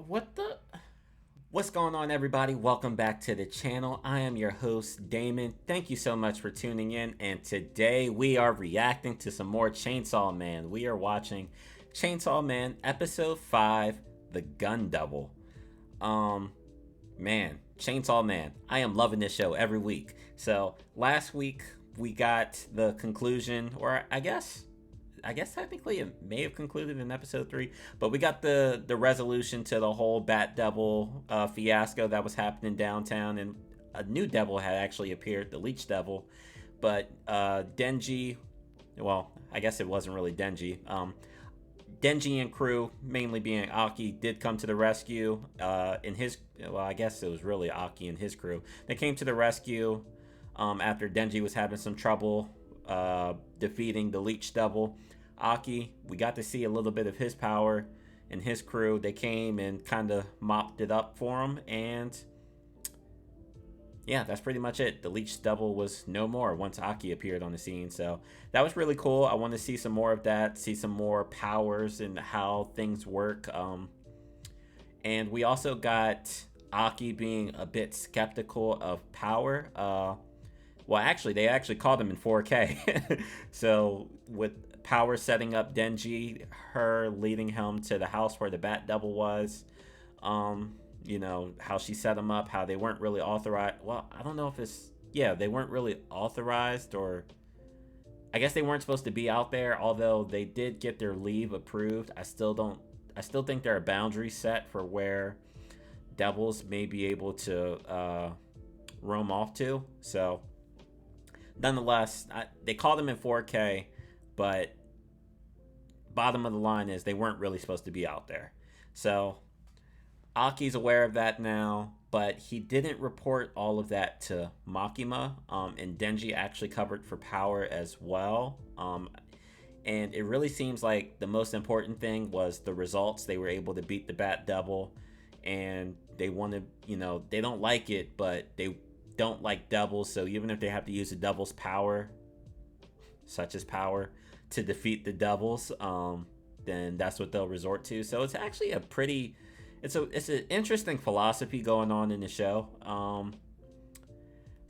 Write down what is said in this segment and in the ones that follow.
What the? What's going on, everybody? Welcome back to the channel. I am your host, Damon. Thank you so much for tuning in. And today we are reacting to some more Chainsaw Man. We are watching Chainsaw Man Episode 5, The Gun Double. Um, man, Chainsaw Man. I am loving this show every week. So last week we got the conclusion, or I guess technically it may have concluded in episode 3, but we got the resolution to the whole Bat Devil fiasco that was happening downtown, and a new devil had actually appeared, the Leech Devil. But Denji, well, I guess it wasn't really Denji. Denji and crew, mainly being Aki, did come to the rescue. I guess it was really Aki and his crew. They came to the rescue after Denji was having some trouble defeating the Leech Devil. Aki, we got to see a little bit of his power and his crew. They came and kind of mopped it up for him, and yeah, that's pretty much it. The Leech Devil was no more once Aki appeared on the scene, so that was really cool. I want to see some more of that, see some more powers and how things work. And we also got Aki being a bit skeptical of power. Well, actually, they actually called him in 4K. So with Power setting up Denji, her leading him to the house where the Bat Devil was, how she set him up, how they weren't really authorized. Well, I don't know if it's, yeah, they weren't really authorized, or I guess they weren't supposed to be out there, although they did get their leave approved. I still think there are boundaries set for where devils may be able to roam off to. So nonetheless, they called them in 4K, but bottom of the line is they weren't really supposed to be out there. So Aki's aware of that now, but he didn't report all of that to Makima, and Denji actually covered for Power as well. And it really seems like the most important thing was the results. They were able to beat the Bat Devil, and they wanted, they don't like it, but they don't like devils, so even if they have to use the devil's power, such as Power, to defeat the devils, then that's what they'll resort to. So it's actually it's an interesting philosophy going on in the show.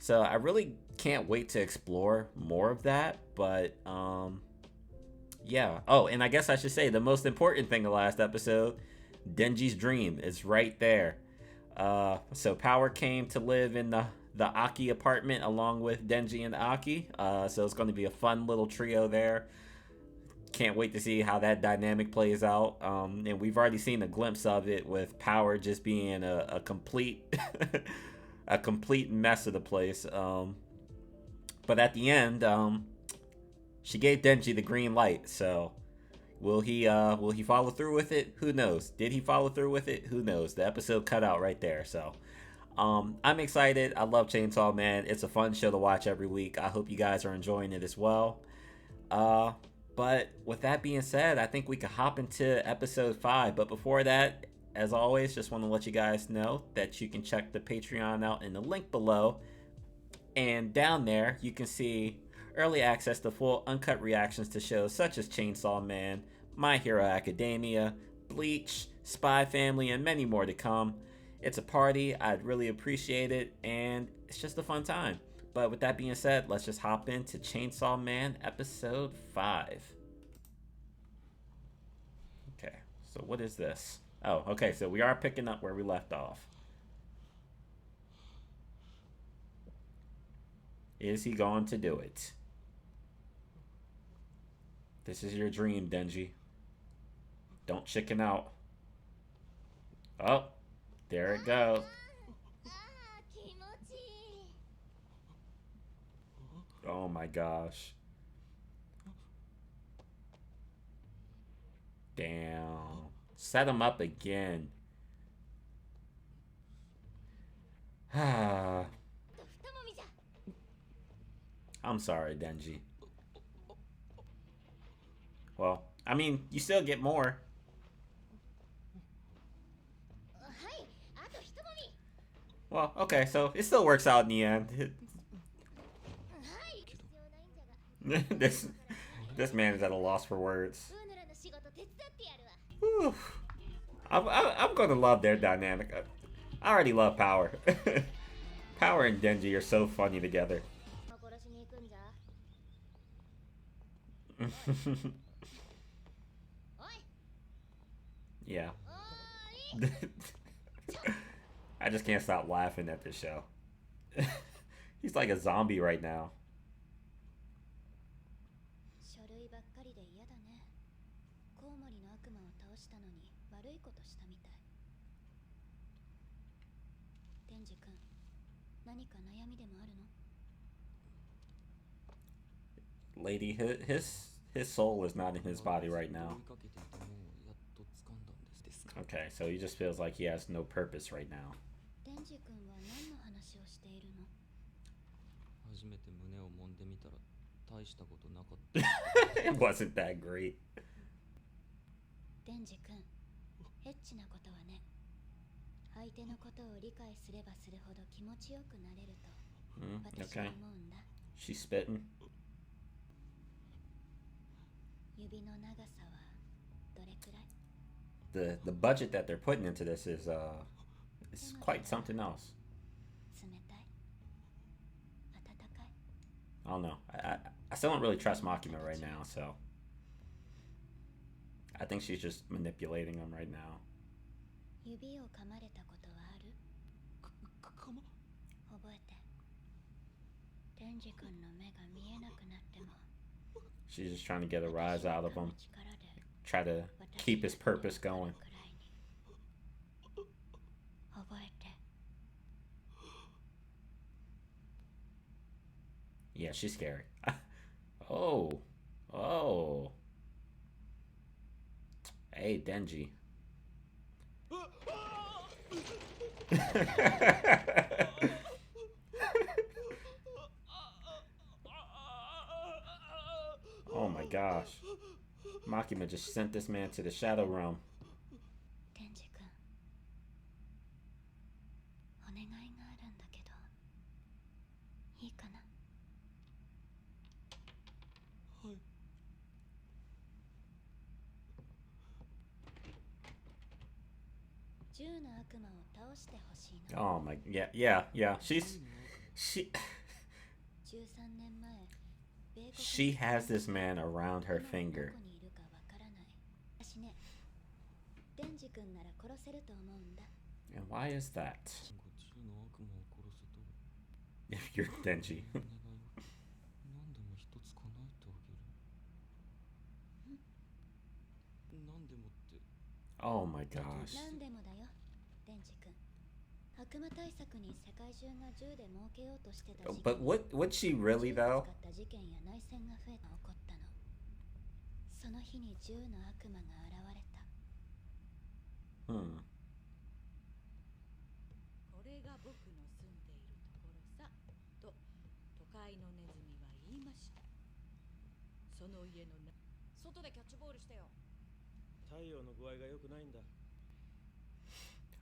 So I really can't wait to explore more of that. But yeah. Oh, and I guess I should say the most important thing of last episode, Denji's dream is right there. So Power came to live in the Aki apartment along with Denji and Aki. So it's going to be a fun little trio there. Can't wait to see how that dynamic plays out. And we've already seen a glimpse of it with Power just being a complete a complete mess of the place. But at the end, she gave Denji the green light. So will he follow through with it? Who knows? Did he follow through with it? Who knows? The episode cut out right there. So I'm excited. I love Chainsaw Man. It's a fun show to watch every week. I hope you guys are enjoying it as well. But with that being said, I think we could hop into episode 5. But before that, as always, just want to let you guys know that you can check the Patreon out in the link below. And down there, you can see early access to full uncut reactions to shows such as Chainsaw Man, My Hero Academia, Bleach, Spy Family, and many more to come. It's a party. I'd really appreciate it, and it's just a fun time. But with that being said, let's just hop into Chainsaw Man episode 5. Okay, so what is this? Oh, okay, so we are picking up where we left off. Is he going to do it? This is your dream, Denji. Don't chicken out. Oh, there it goes. Oh my gosh. Damn. Set him up again. I'm sorry, Denji. Well, I mean, you still get more. Well, okay, so it still works out in the end. this this man is at a loss for words. Whew. I'm gonna love their dynamic. I already love Power. Power and Denji are so funny together. Yeah. I just can't stop laughing at this show. He's like a zombie right now. Lady, his soul is not in his body right now. Okay, so he just feels like he has no purpose right now. It wasn't that great. Okay. She's spitting. The budget that they're putting into this is quite something else. I don't know. I still don't really trust Makima right now, so I think she's just manipulating him right now. She's just trying to get a rise out of him. Try to keep his purpose going. Yeah, she's scary. Oh. Oh. Hey, Denji. Oh my gosh. Makima just sent this man to the Shadow Realm. Oh my, yeah. She has this man around her finger. And why is that? If you're Denji. Oh my gosh. But would she really though? Hmm.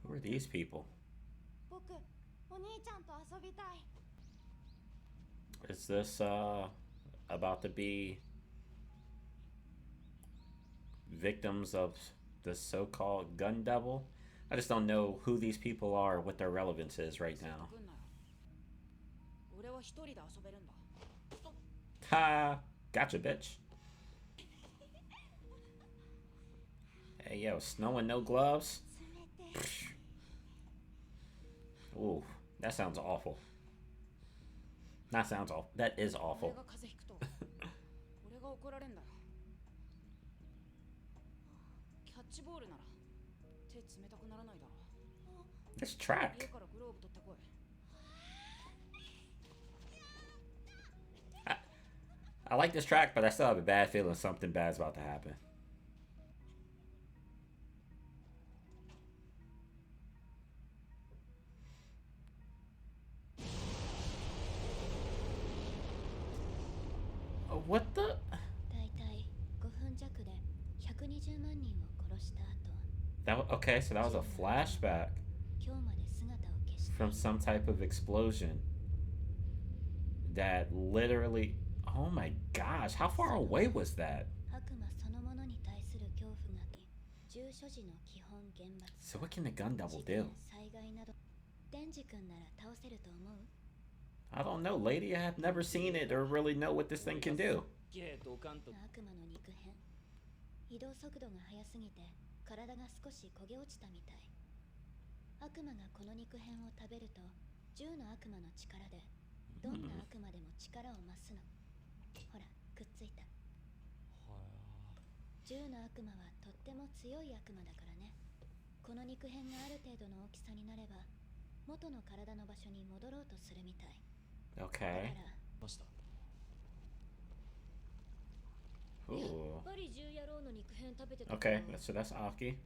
Who are these people? Is this about to be victims of the so-called gun devil? I just don't know who these people are, what their relevance is right now. Ha! Gotcha, bitch. Hey, yo, snow and no gloves? Ooh, that sounds awful. That sounds awful. That is awful. This track. I like this track, but I still have a bad feeling something bad's about to happen. What the? Okay, so that was a flashback from some type of explosion that literally. Oh my gosh, how far away was that? So what can the gun devil do? I don't know, lady. I have never seen it or really know what this thing can do. 移動速度が速すぎて体が少し焦げ落ちたみたい。悪魔がこの肉片を食べると10の悪魔の力でどんな悪魔でも力を増すの。ほら、くっついた。10の悪魔はとっても強い悪魔だからね。この肉片がある程度の大きさになれば元の体の場所に戻ろうとするみたい。Okay. Ooh. Okay, so that's Aki.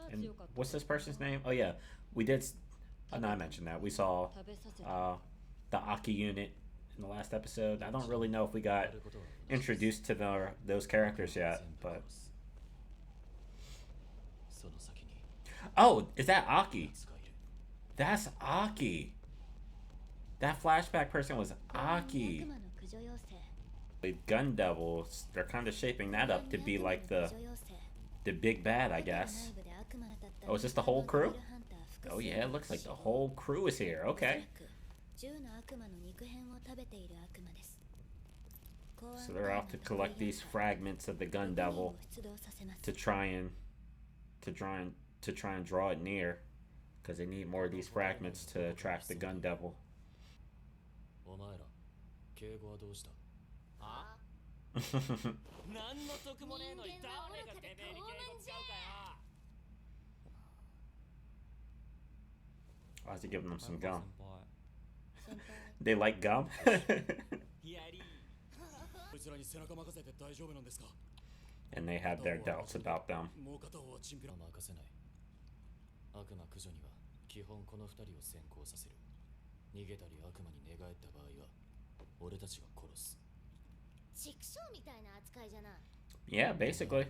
And what's this person's name? Oh yeah, we did. Oh no, I mentioned that. We saw the Aki unit in the last episode. I don't really know if we got introduced to those characters yet, but. Oh, is that Aki? That's Aki. That flashback person was Aki. The gun devils, they're kind of shaping that up to be like the big bad, I guess. Oh, is this the whole crew? Oh yeah, it looks like the whole crew is here. Okay. So they're out to collect these fragments of the gun devil to try and draw it near, because they need more of these fragments to attract the gun devil. Why is he giving them some gum? They like gum? And they have their doubts about them. Yeah, basically.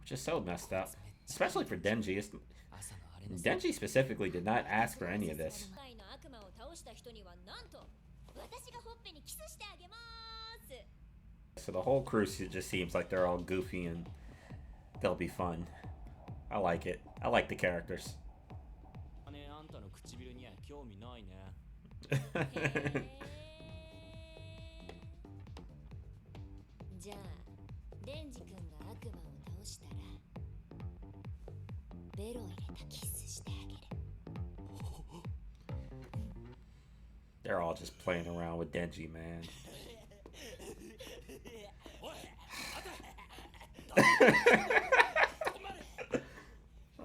Which is so messed up. Especially for Denji. Denji specifically did not ask for any of this. So the whole crew just seems like they're all goofy and they'll be fun. I like it. I like the characters. They're all just playing around with Denji, man.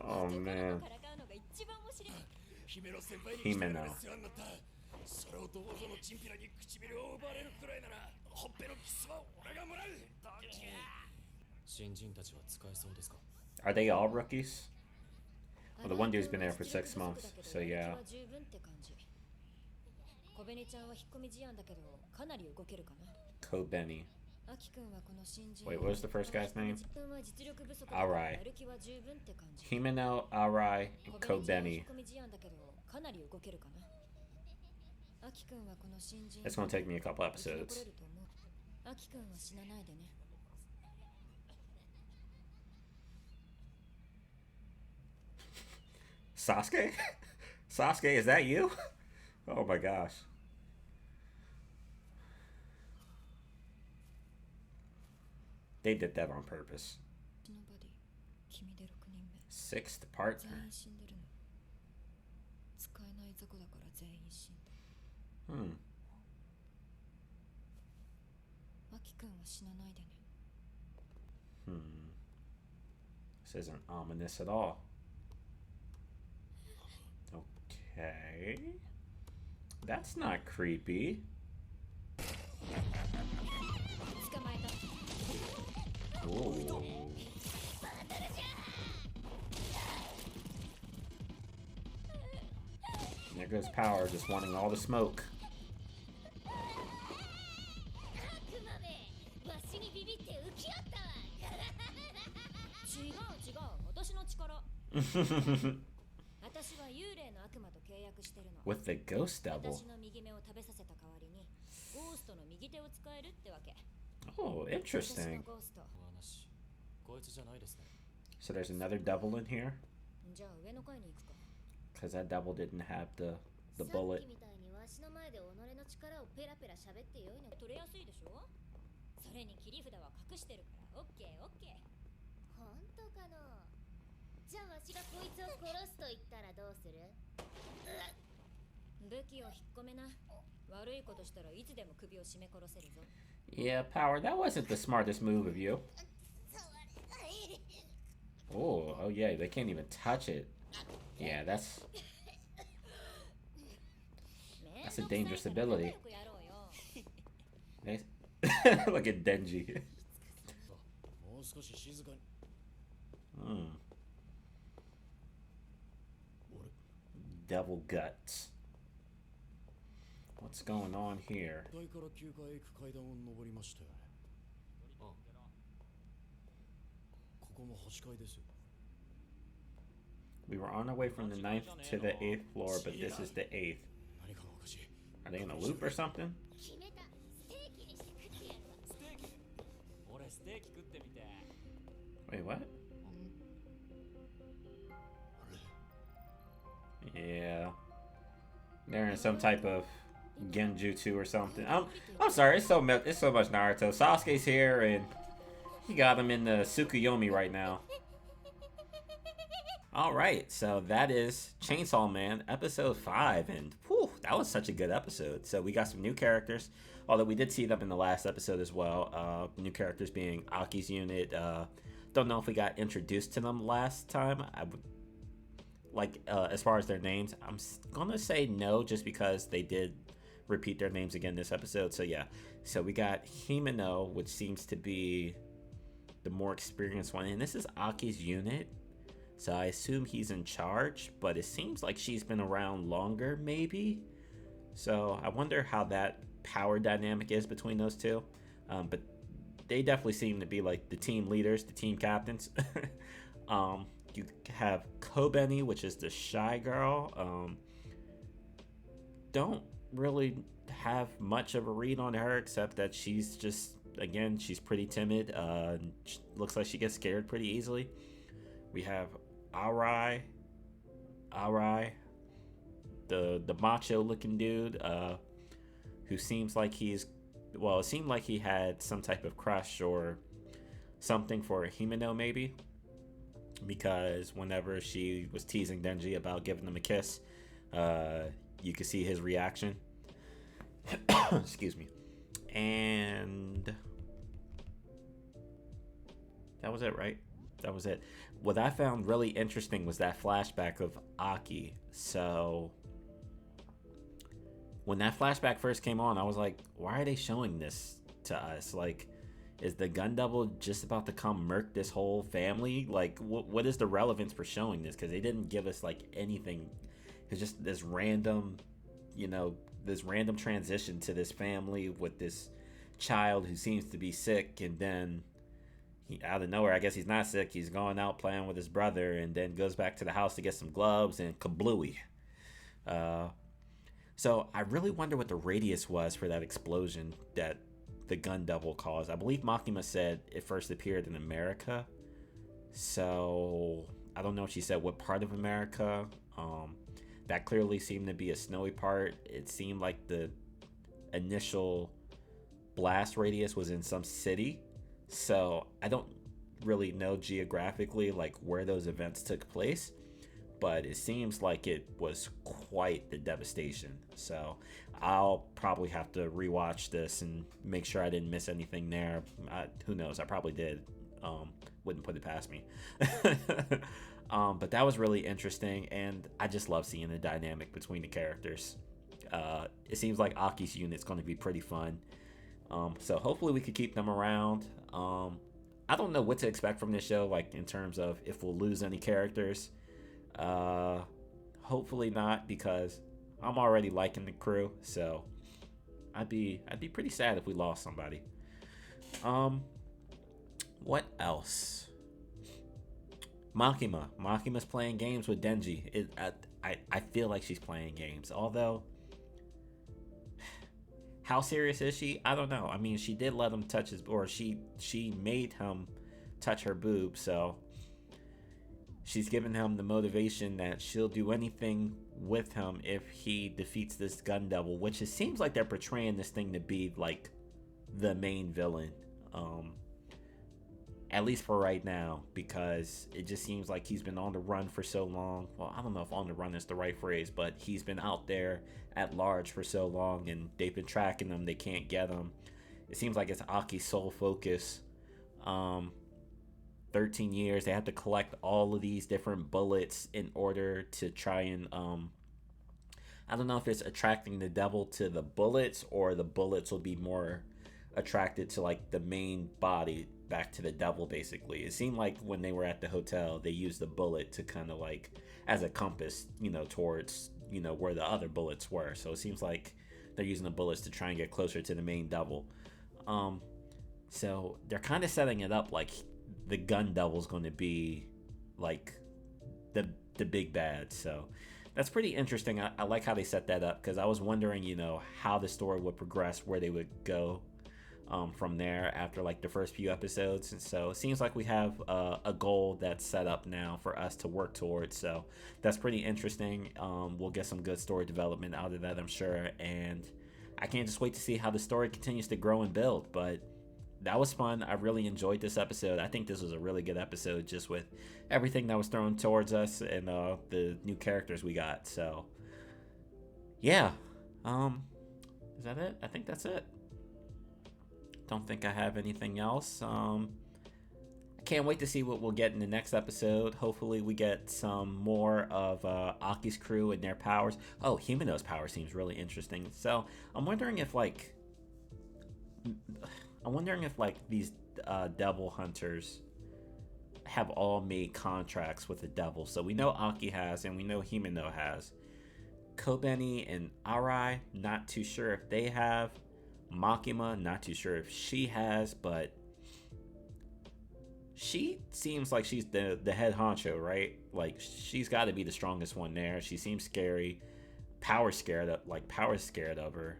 Oh man. Himeno. Are they all rookies? Well, the one dude's been there for 6 months, so yeah. Kobeni. Wait, what was the first guy's name? Arai. Himeno, Arai, and Kobeni. It's gonna take me a couple episodes. Sasuke? Sasuke, is that you? Oh my gosh. They did that on purpose. 6th partner. This isn't ominous at all. Okay. That's not creepy. Ooh. There goes Power, just wanting all the smoke. With the ghost devil. Oh, interesting. So there's another devil in here? Because that devil didn't have the bullet. それに切り札は隠してるからオッケーオッケー。本当かな。じゃあわしがこいつを殺すと言ったらどうする？武器を引っ込めな。悪いことしたらいつでも首を絞め殺せるぞ。Yeah, Power, that wasn't the smartest move of you. Oh yeah, they can't even touch it. Yeah, that's a dangerous ability. Look at Denji. Hmm. Devil guts. What's going on here? We were on our way from the 9th to the 8th floor, but this is the 8th. Are they in a loop or something? Wait, what? Yeah. They're in some type of genjutsu or something. I'm sorry, it's so much Naruto. Sasuke's here and he got him in the Tsukuyomi right now. Alright, so that is Chainsaw Man episode 5, and whew, that was such a good episode. So we got some new characters, although we did see them in the last episode as well. New characters being Aki's unit. Don't know if we got introduced to them last time. I would like as far as their names, I'm gonna say no, just because they did repeat their names again this episode. So yeah, so we got Himeno, which seems to be the more experienced one, and this is Aki's unit. So I assume he's in charge, but it seems like she's been around longer, maybe. So I wonder how that power dynamic is between those two. But they definitely seem to be like the team leaders, the team captains. You have Kobeni, which is the shy girl. Don't really have much of a read on her, except that she's just, again, she's pretty timid. Looks like she gets scared pretty easily. We have Arai, the macho looking dude, who seems like it seemed like he had some type of crush or something for Himeno, maybe, because whenever she was teasing Denji about giving him a kiss, you could see his reaction. Excuse me. And that was it, right? That was it. What I found really interesting was that flashback of Aki. So when that flashback first came on, I was like, why are they showing this to us? Like, is the gun double just about to come murk this whole family? Like, what is the relevance for showing this? Because they didn't give us like anything. It's just this random, this random transition to this family with this child who seems to be sick, and then out of nowhere, I guess he's not sick. He's going out playing with his brother, and then goes back to the house to get some gloves, and kablooey. So I really wonder what the radius was for that explosion that the gun double caused. I believe Makima said it first appeared in America. So I don't know if she said what part of America. That clearly seemed to be a snowy part. It seemed like the initial blast radius was in some city. So I don't really know geographically like where those events took place, but it seems like it was quite the devastation. So I'll probably have to rewatch this and make sure I didn't miss anything there. Who knows? I probably did. Wouldn't put it past me. But that was really interesting, and I just love seeing the dynamic between the characters. It seems like Aki's unit's going to be pretty fun. So hopefully we could keep them around. I don't know what to expect from this show, like in terms of if we'll lose any characters. Hopefully not, because I'm already liking the crew. So I'd be pretty sad if we lost somebody. What else? Makima's playing games with Denji. I feel like she's playing games, although How serious is she? I don't know. I mean, she did let him touch his, or she made him touch her boob, so she's given him the motivation that she'll do anything with him if he defeats this gun devil, which it seems like they're portraying this thing to be like the main villain. Um, at least for right now, because it just seems like he's been on the run for so long. Well, I don't know if on the run is the right phrase, but he's been out there at large for so long, and they've been tracking him. They can't get him. It seems like it's Aki's sole focus. 13 years. They have to collect all of these different bullets in order to try and I don't know if it's attracting the devil to the bullets, or the bullets will be more attracted to like the main body, back to the devil basically. It seemed like when they were at the hotel, they used the bullet to kind of like as a compass, towards, where the other bullets were. So it seems like they're using the bullets to try and get closer to the main devil. So they're kind of setting it up like the gun devil's going to be like the big bad. So that's pretty interesting. I like how they set that up, because I was wondering, how the story would progress, where they would go from there after like the first few episodes. And so it seems like we have a goal that's set up now for us to work towards. So that's pretty interesting. We'll get some good story development out of that, I'm sure. And I can't just wait to see how the story continues to grow and build. But that was fun. I really enjoyed this episode. I think this was a really good episode, just with everything that was thrown towards us and the new characters we got. So yeah, is that it? I think that's it. Don't think I have anything else. I can't wait to see what we'll get in the next episode. Hopefully we get some more of Aki's crew and their powers. Oh, Himeno's power seems really interesting. So I'm wondering if these devil hunters have all made contracts with the devil. So we know Aki has, and we know Himeno has. Kobeni and Arai, not too sure if they have. Makima, not too sure if she has, but she seems like she's the head honcho, right? Like, she's got to be the strongest one there. She seems scary, power scared of her.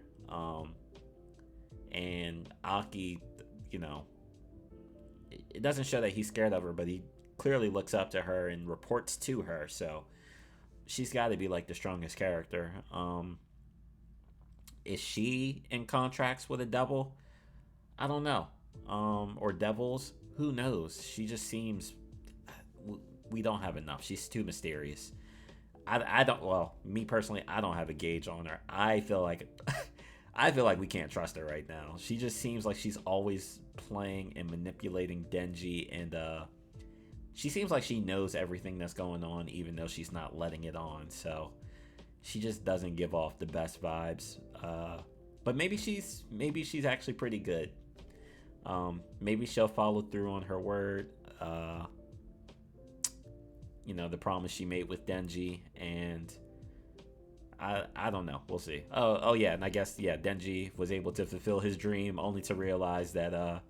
And Aki, it doesn't show that he's scared of her, but he clearly looks up to her and reports to her. So she's got to be like the strongest character. Is she in contracts with a devil? I don't know. Or devils? Who knows? She just seems. We don't have enough. She's too mysterious. I don't. Well, me personally, I don't have a gauge on her. I feel like we can't trust her right now. She just seems like she's always playing and manipulating Denji, and she seems like she knows everything that's going on, even though she's not letting it on. So she just doesn't give off the best vibes. But maybe she's actually pretty good. Maybe she'll follow through on her word. The promise she made with Denji, and I don't know. We'll see. Oh yeah, and I guess Denji was able to fulfill his dream, only to realize that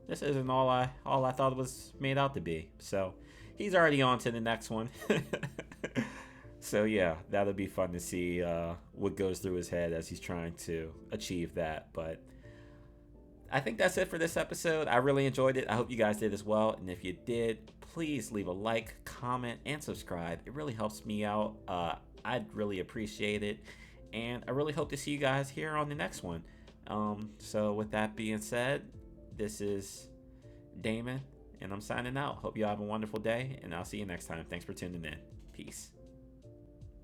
this isn't all I thought it was made out to be. So he's already on to the next one. So yeah, that'll be fun to see what goes through his head as he's trying to achieve that. But I think that's it for this episode. I really enjoyed it. I hope you guys did as well. And if you did, please leave a like, comment, and subscribe. It really helps me out. I'd really appreciate it. And I really hope to see you guys here on the next one. So with that being said, this is Damon, and I'm signing out. Hope you have a wonderful day, and I'll see you next time. Thanks for tuning in. Peace.